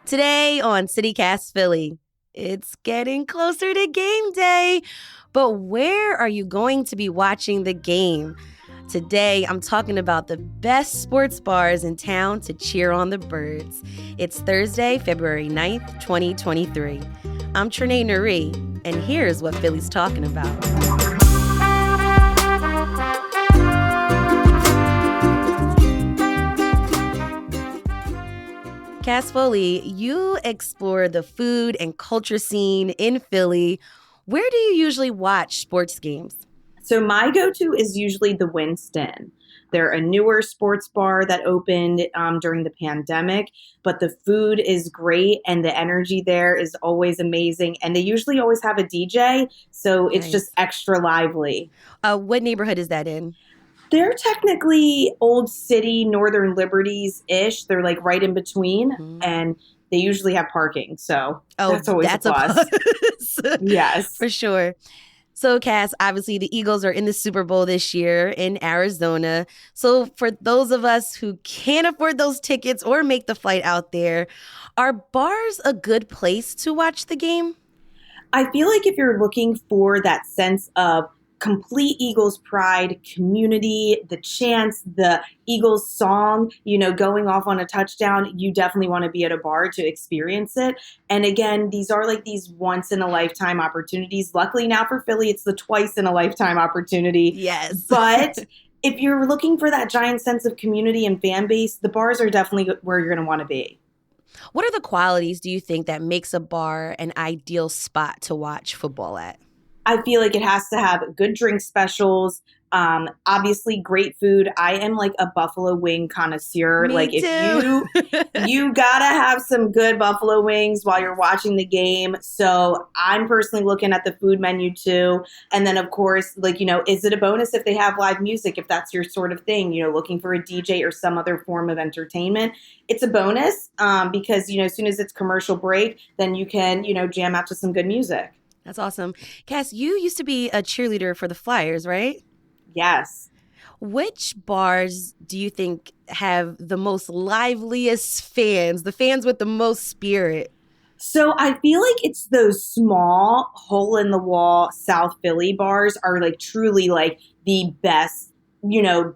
Today on CityCast Philly, it's getting closer to game day. But where are you going to be watching the game? Today, I'm talking about the best sports bars in town to cheer on the Birds. It's Thursday, February 9th, 2023. I'm Trinae Nuri, and here's what Philly's talking about. Cass Foley, you explore the food and culture scene in Philly. Where do you usually watch sports games? So my go-to is usually the Winston. They're a newer sports bar that opened during the pandemic, but the food is great and the energy there is always amazing. And they usually always have a DJ, so it's just Nice. extra lively. What neighborhood is that in? They're technically Old City, Northern Liberties-ish. They're like right in between, Mhm. and they usually have parking, so Oh, that's always a that's a plus. plus. Yes. For sure. So, Cass, obviously the Eagles are in the Super Bowl this year in Arizona. So, for those of us who can't afford those tickets or make the flight out there, are bars a good place to watch the game? I feel like if you're looking for that sense of complete Eagles pride, community, the chants, the Eagles song, going off on a touchdown, you definitely want to be at a bar to experience it. And again, these are like these once in a lifetime opportunities. Luckily now for Philly, it's the twice in a lifetime opportunity. Yes. But if you're looking for that giant sense of community and fan base, the bars are definitely where you're going to want to be. What are the qualities do you think that makes a bar an ideal spot to watch football at? I feel like it has to have good drink specials. Obviously, great food. I am like a buffalo wing connoisseur. Me Like if too. you gotta have some good buffalo wings while you're watching the game. So I'm personally looking at the food menu too. And then of course, like, is it a bonus if they have live music, if that's your sort of thing, looking for a DJ or some other form of entertainment? It's a bonus because, as soon as it's commercial break, then you can, jam out to some good music. That's awesome. Cass, you used to be a cheerleader for the Flyers, right? Yes. Which bars do you think have the most liveliest fans, the fans with the most spirit? So I feel like it's those small hole in the wall South Philly bars are like truly like the best,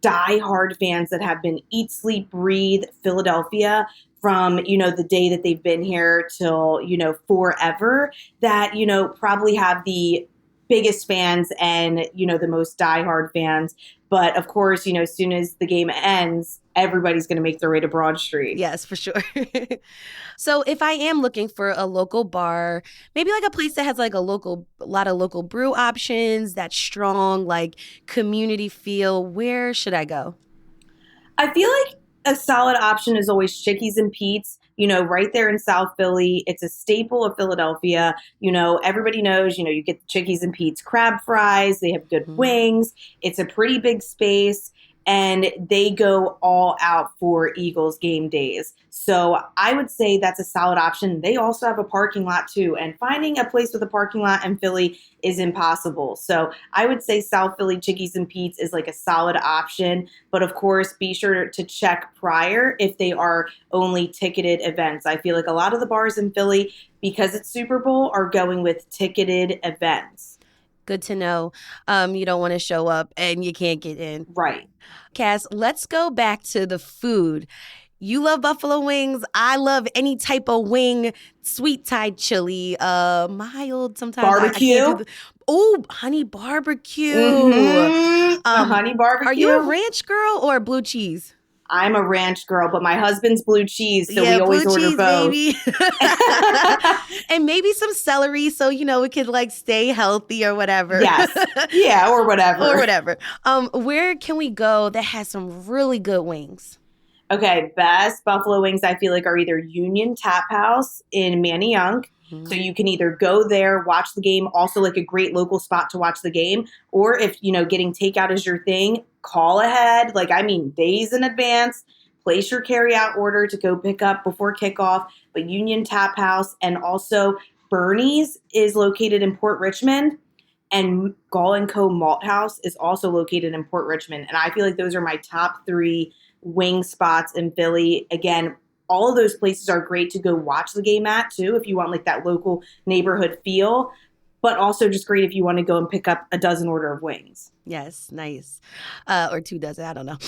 die hard fans that have been eat, sleep, breathe Philadelphia from, the day that they've been here till, forever that, probably have the biggest fans and, the most diehard fans. But of course, as soon as the game ends, everybody's going to make their way to Broad Street. Yes, for sure. So if I am looking for a local bar, maybe like a place that has like a lot of local brew options, that strong like community feel, where should I go? I feel like a solid option is always Chickies and Pete's, right there in South Philly. It's a staple of Philadelphia. Everybody knows, you get the Chickies and Pete's crab fries. They have good Mhm. wings. It's a pretty big space. And they go all out for Eagles game days. So I would say that's a solid option. They also have a parking lot too. And finding a place with a parking lot in Philly is impossible. So I would say South Philly Chickies and Pete's is like a solid option. But of course, be sure to check prior if they are only ticketed events. I feel like a lot of the bars in Philly, because it's Super Bowl, are going with ticketed events. Good to know. You don't want to show up and you can't get in. Right. Cass, let's go back to the food. You love buffalo wings. I love any type of wing, sweet Thai chili, mild sometimes. I can't Barbecue. do the. Oh, honey barbecue. The honey Are you a barbecue. ranch girl or blue cheese? I'm a ranch girl, but my husband's blue cheese, so Yeah, we blue always order cheese, both. baby. And maybe some celery so, we could like stay healthy or whatever. Yes. Yeah, or whatever. Or whatever. Where can we go that has some really good wings? Okay, best buffalo wings I feel like are either Union Tap House in Manayunk. So Mhm. you can either go there, watch the game, also like a great local spot to watch the game, or if, getting takeout is your thing, call ahead, like I mean days in advance, place your carryout order to go pick up before kickoff, but Union Tap House and also Bernie's is located in Port Richmond. And Gall and Co. Malt House is also located in Port Richmond. And I feel like those are my top three wing spots in Philly. Again, all of those places are great to go watch the game at too, if you want like that local neighborhood feel, but also just great if you want to go and pick up a dozen order of wings. Yes, nice. Or 2 dozen, I don't know.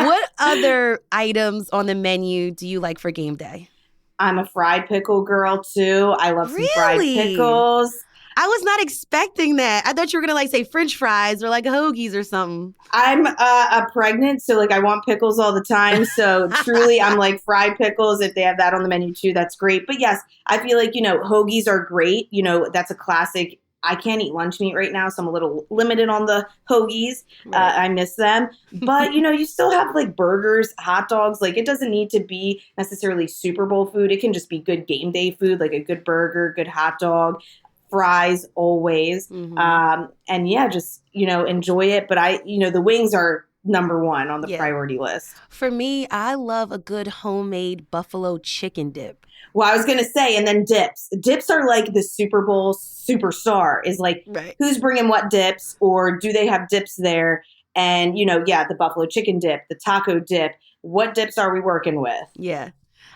What other items on the menu do you like for game day? I'm a fried pickle girl too. I love some fried Really? pickles. I was not expecting that. I thought you were going to like say French fries or like hoagies or something. I'm a pregnant, so like I want pickles all the time. So truly, I'm like fried pickles. If they have that on the menu too, that's great. But yes, I feel like, hoagies are great. That's a classic. I can't eat lunch meat right now, so I'm a little limited on the hoagies. Right. I miss them. But, you still have like burgers, hot dogs. Like it doesn't need to be necessarily Super Bowl food. It can just be good game day food, like a good burger, good hot dog, fries always. And yeah, just, enjoy it. But the wings are number one on the priority list. For me, I love a good homemade buffalo chicken dip. Well, I was going to say, and then dips. Dips are like the Super Bowl superstar is like, who's bringing what dips, or do they have dips there? And, the buffalo chicken dip, the taco dip. What dips are we working with? Yeah.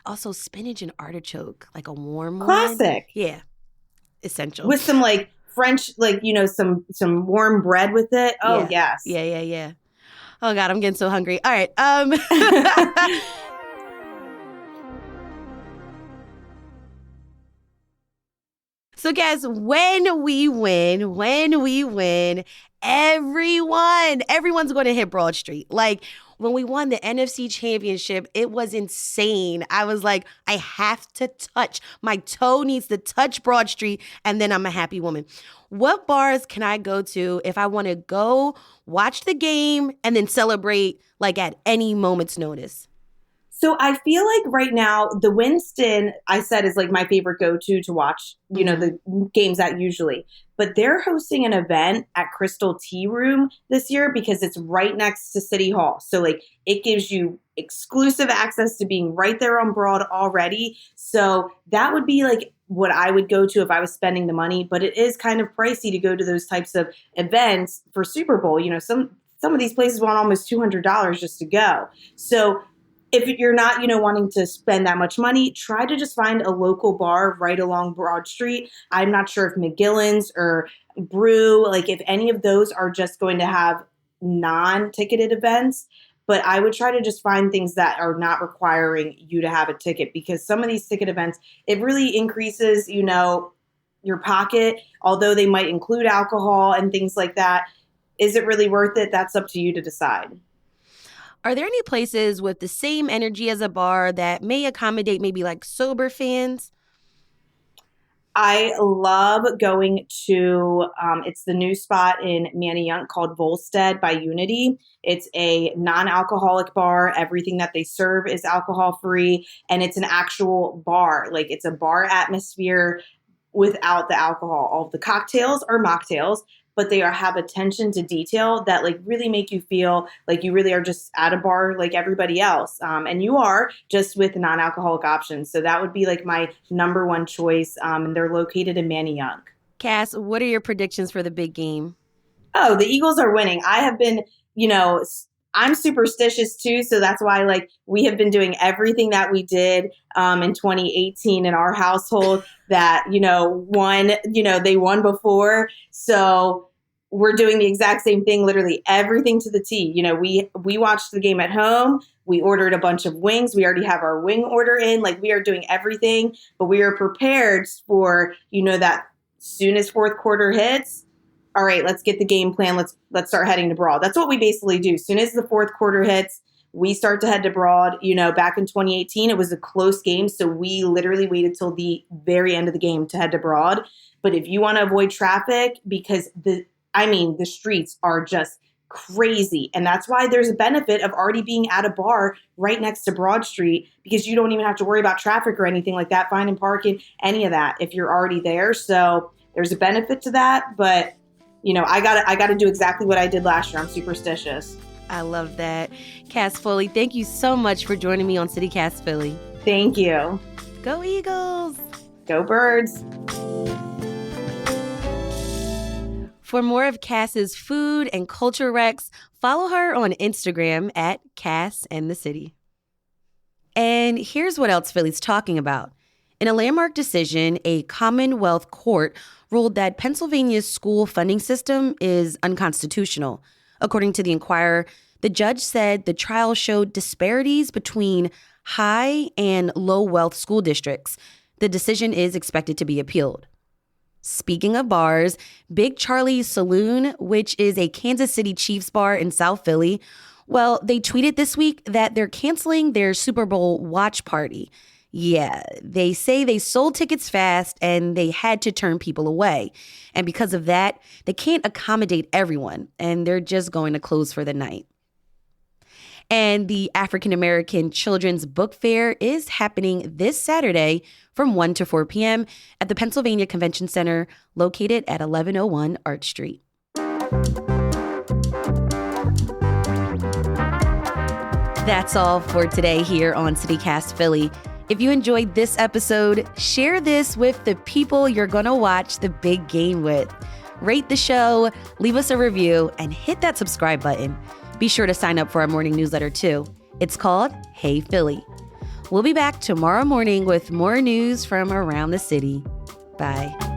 Also, spinach and artichoke, like a warm one. Classic. Yeah. Essential. With some like French, like, some warm bread with it. Oh, yes. Yeah. Oh, God, I'm getting so hungry. All right. So guys, when we win, everyone's going to hit Broad Street. Like when we won the NFC Championship, it was insane. I was like, I have to touch. My toe needs to touch Broad Street, and then I'm a happy woman. What bars can I go to if I want to go watch the game and then celebrate like at any moment's notice? So I feel like right now, the Winston, I said, is like my favorite go-to to watch, the games at usually. But they're hosting an event at Crystal Tea Room this year because it's right next to City Hall. So like it gives you exclusive access to being right there on Broad already. So that would be like what I would go to if I was spending the money. But it is kind of pricey to go to those types of events for Super Bowl. Some of these places want almost $200 just to go. So if you're not, wanting to spend that much money, try to just find a local bar right along Broad Street. I'm not sure if McGillen's or Brew, like if any of those are just going to have non-ticketed events. But I would try to just find things that are not requiring you to have a ticket, because some of these ticket events, it really increases, your pocket, although they might include alcohol and things like that. Is it really worth it? That's up to you to decide. Are there any places with the same energy as a bar that may accommodate maybe like sober fans? I love going to, it's the new spot in Manayunk called Volstead by Unity. It's a non-alcoholic bar. Everything that they serve is alcohol-free, and it's an actual bar. Like it's a bar atmosphere without the alcohol. All of the cocktails are mocktails, but they have attention to detail that like really make you feel like you really are just at a bar like everybody else. And you are, just with non-alcoholic options. So that would be like my number one choice. And they're located in Manayunk. Cass, what are your predictions for the big game? Oh, the Eagles are winning. I have been, I'm superstitious too. So that's why like we have been doing everything that we did in 2018 in our household that, they won before. So we're doing the exact same thing, literally everything to the T. We watched the game at home. We ordered a bunch of wings. We already have our wing order in. Like we are doing everything, but we are prepared for, that soon as fourth quarter hits, all right, let's get the game plan. Let's start heading to Broad. That's what we basically do. As soon as the fourth quarter hits, we start to head to Broad. Back in 2018, it was a close game. So we literally waited till the very end of the game to head to Broad. But if you want to avoid traffic, because the streets are just crazy. And that's why there's a benefit of already being at a bar right next to Broad Street, because you don't even have to worry about traffic or anything like that, finding parking, any of that if you're already there. So there's a benefit to that. But I got to do exactly what I did last year. I'm superstitious. I love that. Cass Foley, thank you so much for joining me on CityCast Philly. Thank you. Go Eagles. Go Birds. For more of Cass's food and culture recs, follow her on Instagram at Cass and the City. And here's what else Philly's talking about. In a landmark decision, a Commonwealth court ruled that Pennsylvania's school funding system is unconstitutional. According to the Inquirer, the judge said the trial showed disparities between high and low wealth school districts. The decision is expected to be appealed. Speaking of bars, Big Charlie's Saloon, which is a Kansas City Chiefs bar in South Philly, well, they tweeted this week that they're canceling their Super Bowl watch party. Yeah, they say they sold tickets fast and they had to turn people away. And because of that, they can't accommodate everyone and they're just going to close for the night. And the African American Children's Book Fair is happening this Saturday from 1 to 4 p.m. at the Pennsylvania Convention Center located at 1101 Arch Street. That's all for today here on CityCast Philly. If you enjoyed this episode, share this with the people you're going to watch the big game with. Rate the show, leave us a review, and hit that subscribe button. Be sure to sign up for our morning newsletter too. It's called Hey Philly. We'll be back tomorrow morning with more news from around the city. Bye.